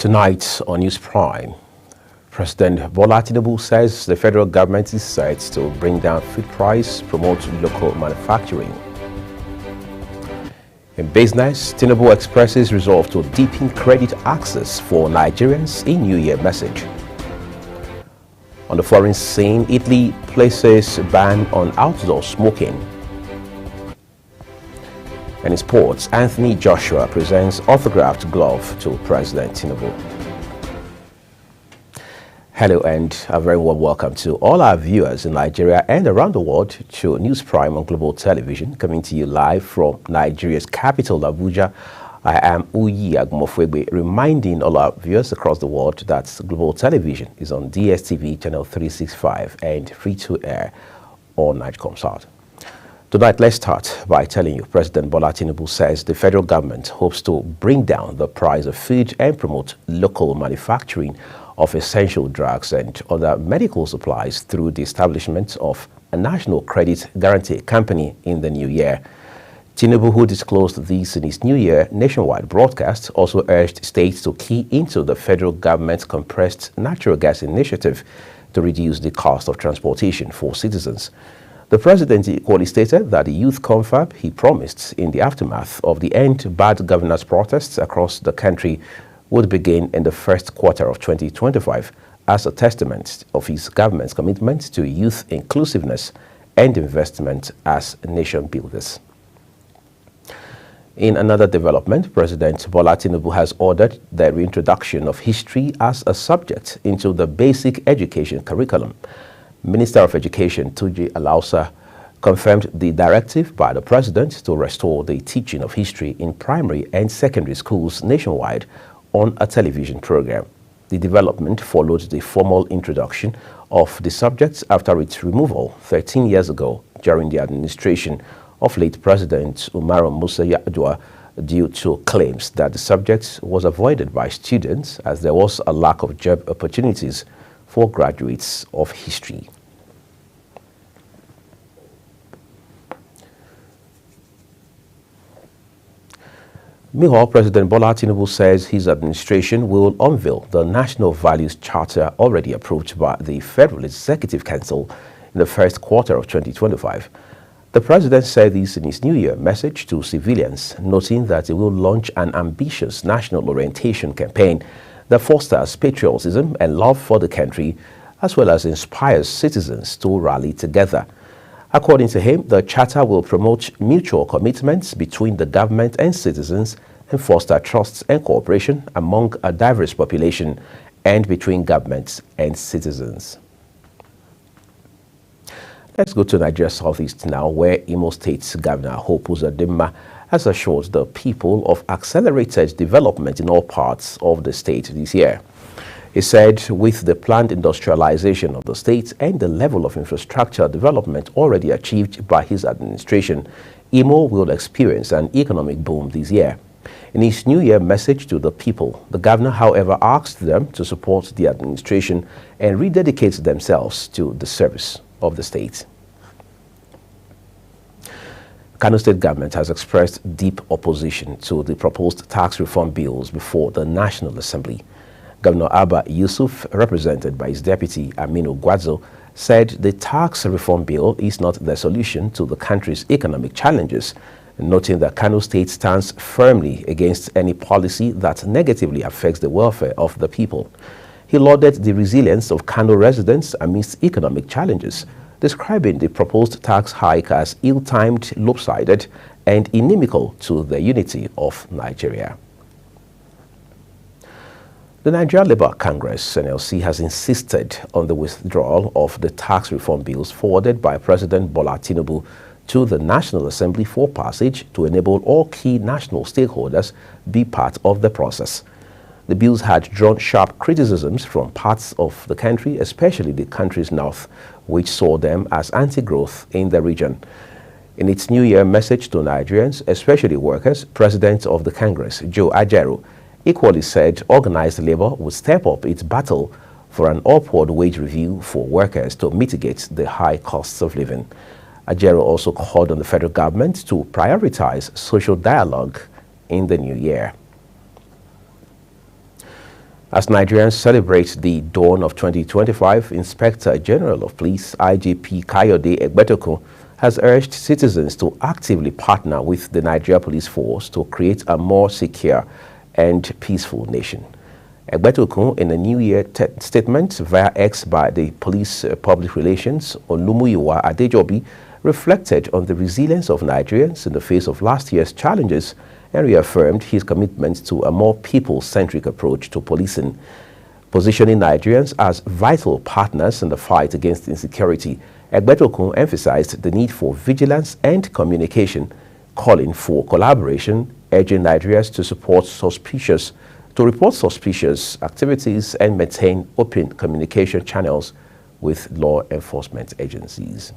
Tonight on News Prime, President Bola Tinubu says the federal government is set to bring down food price, promote local manufacturing. In business, Tinubu expresses resolve to deepen credit access for Nigerians in New Year message. On the foreign scene, Italy places ban on outdoor smoking. And in sports, Anthony Joshua presents autographed glove to President Tinubu. Hello and a very warm welcome to all our viewers in Nigeria and around the world to News Prime on Global Television, coming to you live from Nigeria's capital, Abuja. I am Uyi Agmofwegbe, reminding all our viewers across the world that Global Television is on DSTV channel 365 and free to air on Nigecomsat. Tonight, let's start by telling you President Bola Tinubu says the federal government hopes to bring down the price of food and promote local manufacturing of essential drugs and other medical supplies through the establishment of a national credit guarantee company in the new year. Tinubu, who disclosed this in his New Year nationwide broadcast, also urged states to key into the federal government's compressed natural gas initiative to reduce the cost of transportation for citizens. The president equally stated that the youth confab he promised in the aftermath of the End Bad Governance protests across the country would begin in the first quarter of 2025 as a testament of his government's commitment to youth inclusiveness and investment as nation builders. In another development, President Bola Tinubu has ordered the reintroduction of history as a subject into the basic education curriculum. Minister of Education Tuji Alausa confirmed the directive by the president to restore the teaching of history in primary and secondary schools nationwide on a television program. The development followed the formal introduction of the subject after its removal 13 years ago during the administration of late President Umaru Musa Yar'Adua due to claims that the subject was avoided by students as there was a lack of job opportunities for graduates of history. Meanwhile, President Bola Tinubu says his administration will unveil the National Values Charter already approved by the Federal Executive Council in the first quarter of 2025. The president said this in his New Year message to civilians, noting that he will launch an ambitious national orientation campaign that fosters patriotism and love for the country, as well as inspires citizens to rally together. According to him, the charter will promote mutual commitments between the government and citizens and foster trust and cooperation among a diverse population and between governments and citizens. Let's go to Nigeria's southeast now, where Imo State Governor Hope Uzodimma has assured the people of accelerated development in all parts of the state this year. He said with the planned industrialization of the state and the level of infrastructure development already achieved by his administration, Imo will experience an economic boom this year. In his New Year message to the people, the governor, however, asked them to support the administration and rededicate themselves to the service of the state. Kano State government has expressed deep opposition to the proposed tax reform bills before the National Assembly. Governor Abba Yusuf, represented by his deputy Aminu Gwazo, said the tax reform bill is not the solution to the country's economic challenges, noting that Kano State stands firmly against any policy that negatively affects the welfare of the people. He lauded the resilience of Kano residents amidst economic challenges, describing the proposed tax hike as ill-timed, lopsided, and inimical to the unity of Nigeria. The Nigeria Labour Congress, NLC, has insisted on the withdrawal of the tax reform bills forwarded by President Bola Tinubu to the National Assembly for passage to enable all key national stakeholders be part of the process. The bills had drawn sharp criticisms from parts of the country, especially the country's north, which saw them as anti-growth in the region. In its New Year message to Nigerians, especially workers, President of the Congress, Joe Ajaero, equally said organized labor would step up its battle for an upward wage review for workers to mitigate the high costs of living. Ajaero also called on the federal government to prioritize social dialogue in the new year. As Nigerians celebrate the dawn of 2025, Inspector General of Police IGP Kayode Egbetokun has urged citizens to actively partner with the Nigeria Police Force to create a more secure and peaceful nation. Egbetokun, in a New Year statement via X by the Police Public Relations, Olumuyiwa Adejobi, reflected on the resilience of Nigerians in the face of last year's challenges and reaffirmed his commitment to a more people-centric approach to policing, positioning Nigerians as vital partners in the fight against insecurity. Egbetokun emphasized the need for vigilance and communication, calling for collaboration, urging Nigerians to report suspicious activities and maintain open communication channels with law enforcement agencies.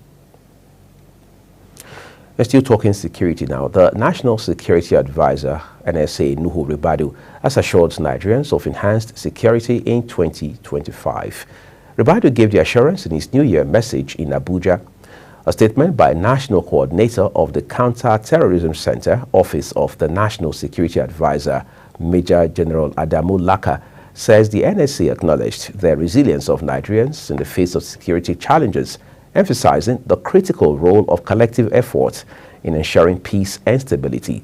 We're still talking security now. The National Security Advisor, NSA, Nuhu Ribadu, has assured Nigerians of enhanced security in 2025. Ribadu gave the assurance in his New Year message in Abuja. A statement by National Coordinator of the Counter-Terrorism Center, Office of the National Security Advisor, Major General Adamu Laka, says the NSA acknowledged the resilience of Nigerians in the face of security challenges, emphasizing the critical role of collective effort in ensuring peace and stability.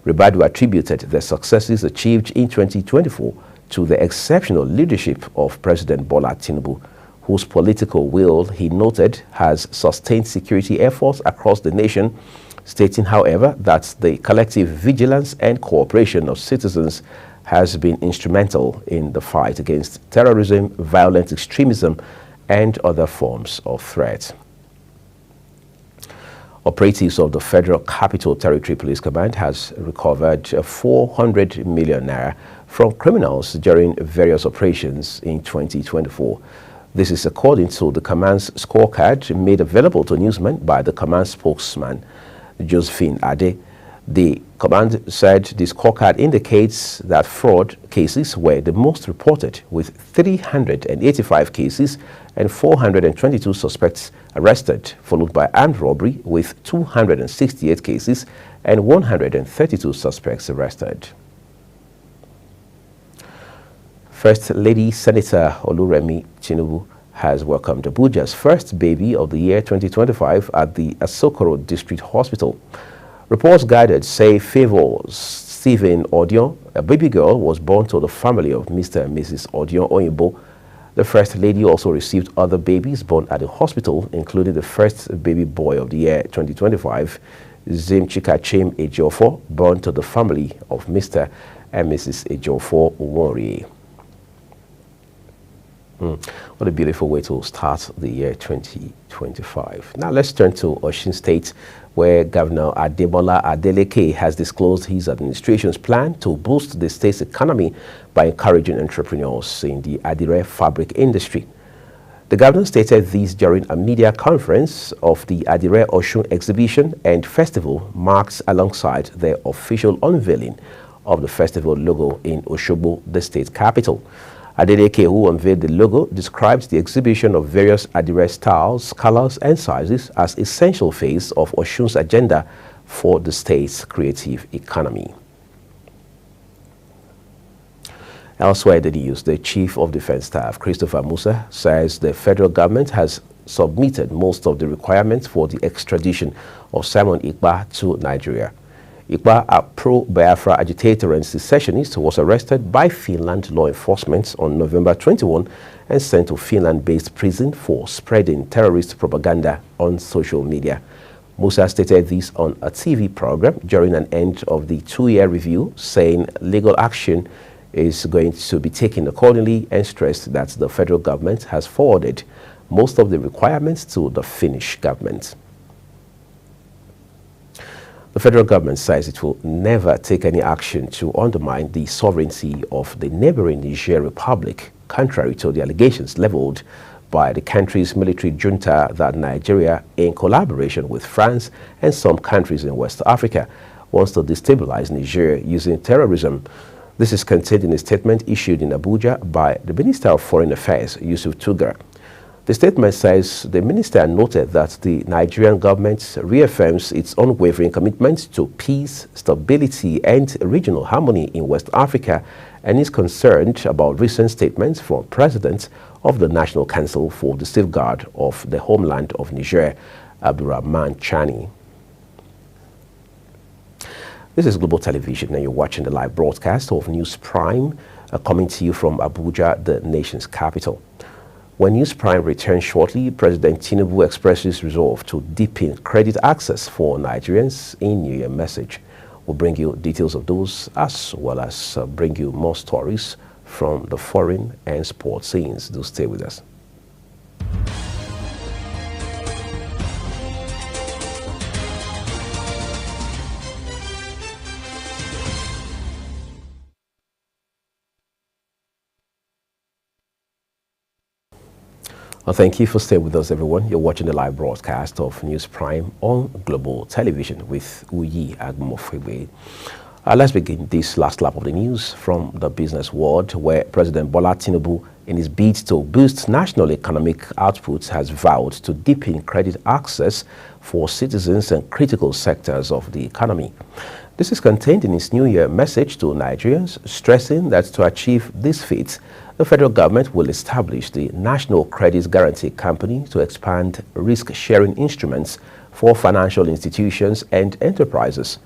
Ribadu attributed the successes achieved in 2024 to the exceptional leadership of President Bola Tinubu, whose political will, he noted, has sustained security efforts across the nation, stating, however, that the collective vigilance and cooperation of citizens has been instrumental in the fight against terrorism, violent extremism, and other forms of threat. Operatives of the Federal Capital Territory Police Command has recovered 400 million naira from criminals during various operations in 2024. This is according to the command's scorecard made available to newsmen by the command spokesman, Josephine Ade. The command said the scorecard indicates that fraud cases were the most reported, with 385 cases and 422 suspects arrested, followed by armed robbery with 268 cases and 132 suspects arrested. First Lady Senator Oluremi Tinubu has welcomed Abuja's first baby of the year 2025 at the Asokoro District Hospital. Reports guided say Favor Stephen Odion, a baby girl, was born to the family of Mr. and Mrs. Odion Oyinbo. The First Lady also received other babies born at the hospital, including the first baby boy of the year 2025, Zim Chikachim Ejiofor, born to the family of Mr. and Mrs. Ejiofor Uwonrie. What a beautiful way to start the year 2025. Now let's turn to Osun State, where Governor Adebola Adeleke has disclosed his administration's plan to boost the state's economy by encouraging entrepreneurs in the Adire fabric industry. The governor stated this during a media conference of the Adire Osun exhibition and festival, marked alongside the official unveiling of the festival logo in Osogbo, the state capital. Adeleke, who unveiled the logo, describes the exhibition of various Adire styles, colors, and sizes as essential phase of Osun's agenda for the state's creative economy. Elsewhere in the news, the Chief of Defense Staff, Christopher Musa, says the federal government has submitted most of the requirements for the extradition of Simon Ekpa to Nigeria. Ekpa, a pro-Biafra agitator and secessionist, was arrested by Finland law enforcement on November 21 and sent to Finland-based prison for spreading terrorist propaganda on social media. Musa stated this on a TV program during an end of the 2-year review, saying legal action is going to be taken accordingly, and stressed that the federal government has forwarded most of the requirements to the Finnish government. The federal government says it will never take any action to undermine the sovereignty of the neighboring Niger Republic, contrary to the allegations leveled by the country's military junta that Nigeria, in collaboration with France and some countries in West Africa, wants to destabilize Niger using terrorism. This is contained in a statement issued in Abuja by the Minister of Foreign Affairs, Yusuf Tugar. The statement says the minister noted that the Nigerian government reaffirms its unwavering commitment to peace, stability, and regional harmony in West Africa, and is concerned about recent statements from President of the National Council for the Safeguard of the Homeland of Niger, Abdurrahman Chani. This is Global Television, and you're watching the live broadcast of News Prime, coming to you from Abuja, the nation's capital. When News Prime returns shortly, President Tinubu expresses resolve to deepen credit access for Nigerians in New Year message. We'll bring you details of those, as well as bring you more stories from the foreign and sports scenes. Do stay with us. Well, thank you for staying with us, everyone. You're watching the live broadcast of News Prime on Global Television with Uyi Agmofebe. Let's begin this last lap of the news from the business world, where President Bola Tinubu, in his bid to boost national economic output, has vowed to deepen credit access for citizens and critical sectors of the economy. This is contained in his New Year message to Nigerians, stressing that to achieve this feat, the federal government will establish the National Credit Guarantee Company to expand risk-sharing instruments for financial institutions and enterprises.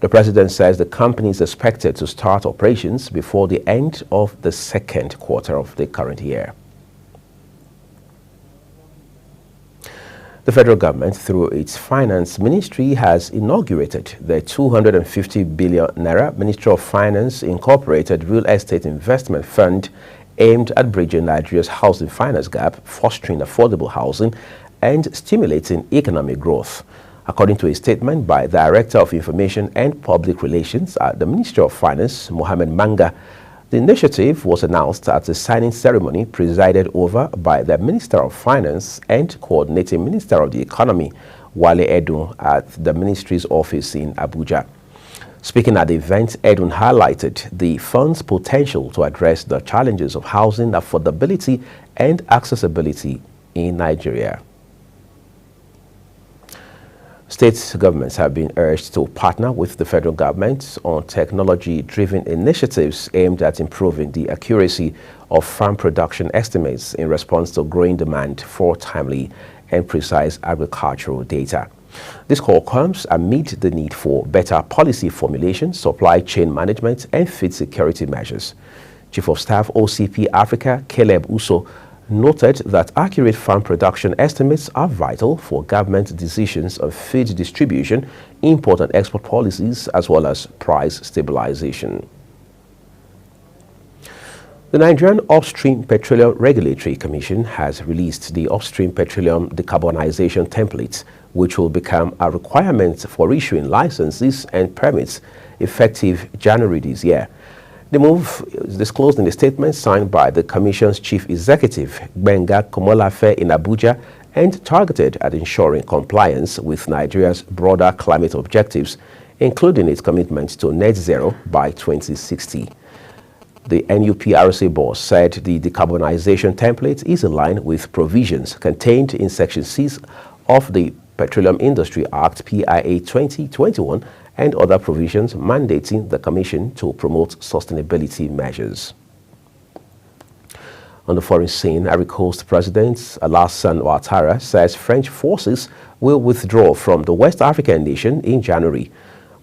The president says the company is expected to start operations before the end of the second quarter of the current year. The federal government, through its finance ministry, has inaugurated the 250 billion naira Ministry of Finance Incorporated Real Estate Investment Fund, aimed at bridging Nigeria's housing finance gap, fostering affordable housing, and stimulating economic growth. According to a statement by Director of Information and Public Relations at the Ministry of Finance, Mohammed Manga, the initiative was announced at a signing ceremony presided over by the Minister of Finance and Coordinating Minister of the Economy, Wale Edun, at the ministry's office in Abuja. Speaking at the event, Edun highlighted the fund's potential to address the challenges of housing affordability and accessibility in Nigeria. State governments have been urged to partner with the federal government on technology-driven initiatives aimed at improving the accuracy of farm production estimates in response to growing demand for timely and precise agricultural data. This call comes amid the need for better policy formulation, supply chain management, and food security measures. Chief of Staff OCP Africa, Caleb Uso, noted that accurate farm production estimates are vital for government decisions of food distribution, import and export policies, as well as price stabilization. The Nigerian Upstream Petroleum Regulatory Commission has released the Upstream Petroleum Decarbonization Template, which will become a requirement for issuing licenses and permits effective January this year. The move is disclosed in a statement signed by the Commission's Chief Executive, Gbenga Komolafe, in Abuja, and targeted at ensuring compliance with Nigeria's broader climate objectives, including its commitment to net zero by 2060. The NUPRC boss said the decarbonization template is in line with provisions contained in Section 6 of the Petroleum Industry Act PIA 2021 and other provisions mandating the Commission to promote sustainability measures. On the foreign scene, Ivory Coast President Alassane Ouattara says French forces will withdraw from the West African nation in January.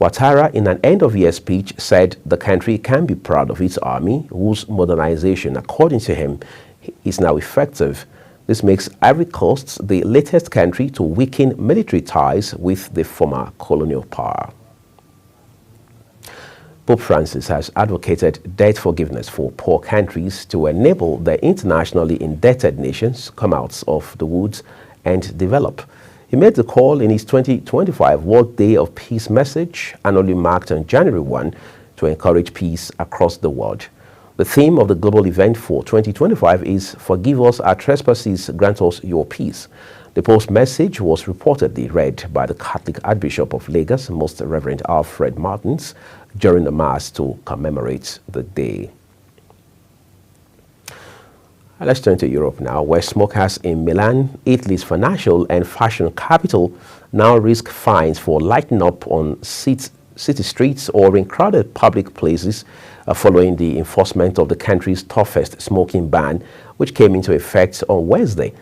Ouattara, in an end-of-year speech, said the country can be proud of its army, whose modernization, according to him, is now effective. This makes Ivory Coast the latest country to weaken military ties with the former colonial power. Pope Francis has advocated debt forgiveness for poor countries to enable the internationally indebted nations come out of the woods and develop. He made the call in his 2025 World Day of Peace message, annually marked on January 1, to encourage peace across the world. The theme of the global event for 2025 is "Forgive us our trespasses, grant us your peace." The Pope's message was reportedly read by the Catholic Archbishop of Lagos, Most Reverend Alfred Martins, during the Mass to commemorate the day. Let's turn to Europe now, where smokers in Milan, Italy's financial and fashion capital, now risk fines for lighting up on city streets or in crowded public places following the enforcement of the country's toughest smoking ban, which came into effect on Wednesday.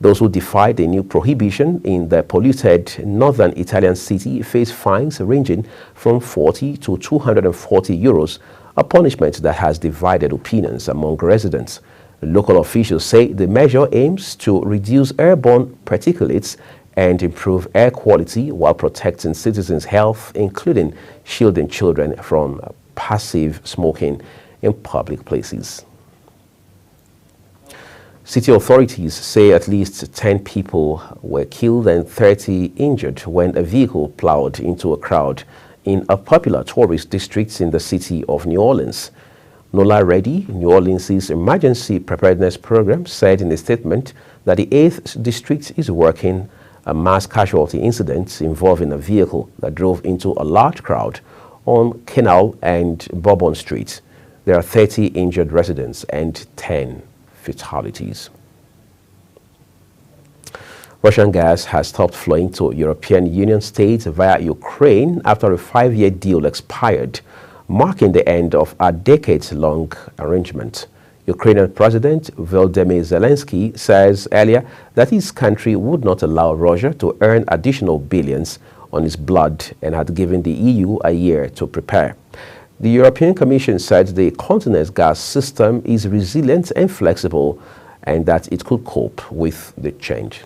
Those who defied the new prohibition in the polluted northern Italian city face fines ranging from 40 to 240 euros, a punishment that has divided opinions among residents. Local officials say the measure aims to reduce airborne particulates and improve air quality while protecting citizens' health, including shielding children from passive smoking in public places. City authorities say at least 10 people were killed and 30 injured when a vehicle plowed into a crowd in a popular tourist district in the city of New Orleans. Nola Reddy, New Orleans' emergency preparedness program, said in a statement that the 8th district is working a mass casualty incident involving a vehicle that drove into a large crowd on Canal and Bourbon Street. There are 30 injured residents and 10 fatalities. Russian gas has stopped flowing to European Union states via Ukraine after a 5-year deal expired, marking the end of a decades-long arrangement. Ukrainian President Volodymyr Zelensky says earlier that his country would not allow Russia to earn additional billions on its blood and had given the EU a year to prepare. The European Commission said the continent's gas system is resilient and flexible and that it could cope with the change.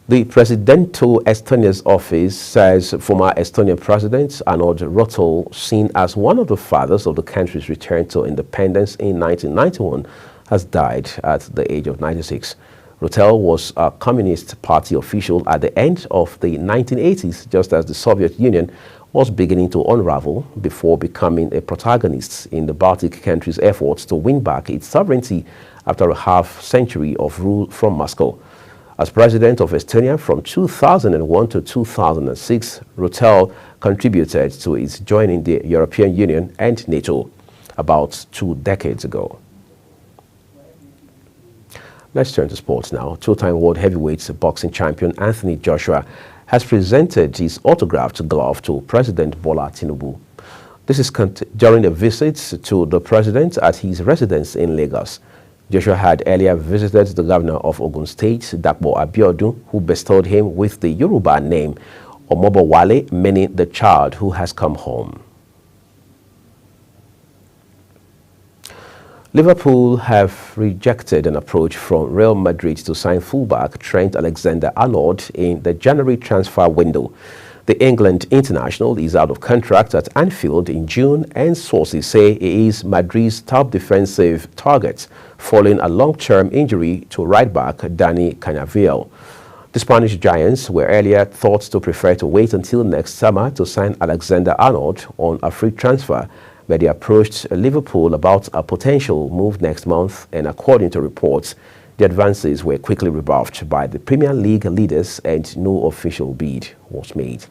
The Presidential Estonia's office says former Estonian President Arnold Rotol, seen as one of the fathers of the country's return to independence in 1991, has died at the age of 96. Rotol was a Communist Party official at the end of the 1980s, just as the Soviet Union was beginning to unravel, before becoming a protagonist in the Baltic countries' efforts to win back its sovereignty after a half-century of rule from Moscow. As president of Estonia from 2001 to 2006, Rotol contributed to its joining the European Union and NATO about 2 decades ago. Let's turn to sports now. Two-time world heavyweight boxing champion Anthony Joshua has presented his autographed glove to President Bola Tinubu. This is during a visit to the president at his residence in Lagos. Joshua had earlier visited the governor of Ogun State, Dapo Abiodun, who bestowed him with the Yoruba name Omobowale, meaning the child who has come home. Liverpool have rejected an approach from Real Madrid to sign fullback Trent Alexander-Arnold in the January transfer window. The England international is out of contract at Anfield in June, and sources say he is Madrid's top defensive target following a long-term injury to right-back Dani Cannavaro. The Spanish Giants were earlier thought to prefer to wait until next summer to sign Alexander-Arnold on a free transfer, but they approached Liverpool about a potential move next month, and according to reports, the advances were quickly rebuffed by the Premier League leaders and no official bid was made.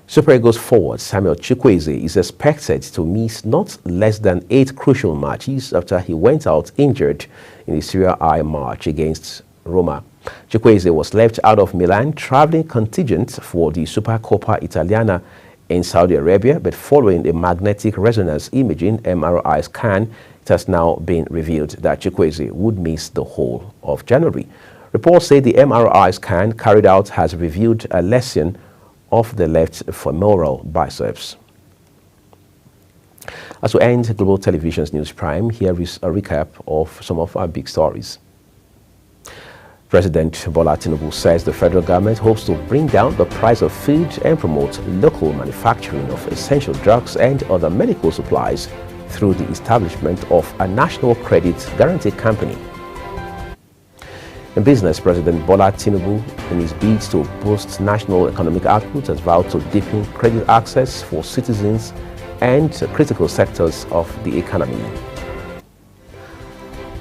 Super Eagles forward Samuel Chukwueze is expected to miss not less than 8 crucial matches after he went out injured in the Serie A match against Roma. Chukwueze was left out of Milan traveling contingent for the Supercoppa Italiana in Saudi Arabia, but following a magnetic resonance imaging MRI scan, it has now been revealed that Chukwueze would miss the whole of January. Reports say the MRI scan carried out has revealed a lesion of the left femoral biceps. As we end Global Television's News Prime, here is a recap of some of our big stories. President Bola Tinubu says the federal government hopes to bring down the price of food and promote local manufacturing of essential drugs and other medical supplies through the establishment of a national credit guarantee company. In business, President Bola Tinubu, in his bids to boost national economic output, has vowed to deepen credit access for citizens and critical sectors of the economy.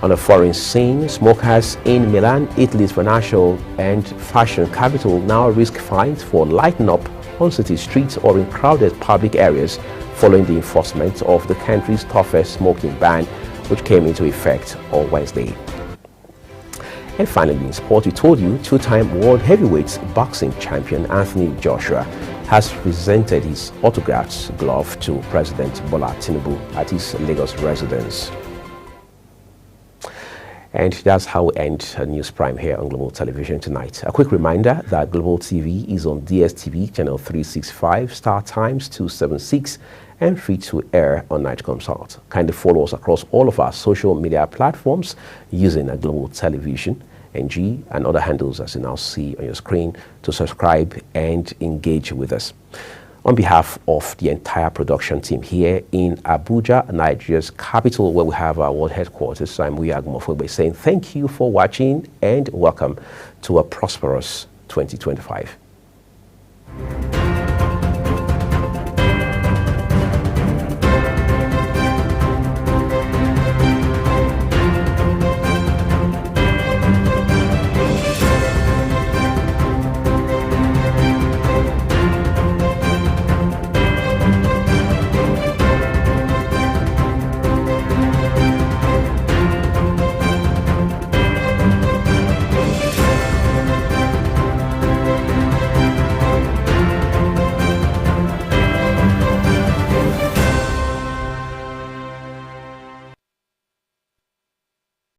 On a foreign scene, smokers in Milan, Italy's financial and fashion capital, now risk fines for lighting up on city streets or in crowded public areas following the enforcement of the country's toughest smoking ban, which came into effect on Wednesday. And finally, in sport, we told you two-time world heavyweight boxing champion Anthony Joshua has presented his autographed glove to President Bola Tinubu at his Lagos residence. And that's how we end News Prime here on Global Television tonight. A quick reminder that Global TV is on DSTV channel 365, Star Times 276, and free to air on Night Consult. Kindly follow us across all of our social media platforms using a Global Television, NG, and other handles as you now see on your screen to subscribe and engage with us. On behalf of the entire production team here in Abuja, Nigeria's capital, where we have our world headquarters, I'm Uya Agumofogbe saying thank you for watching and welcome to a prosperous 2025.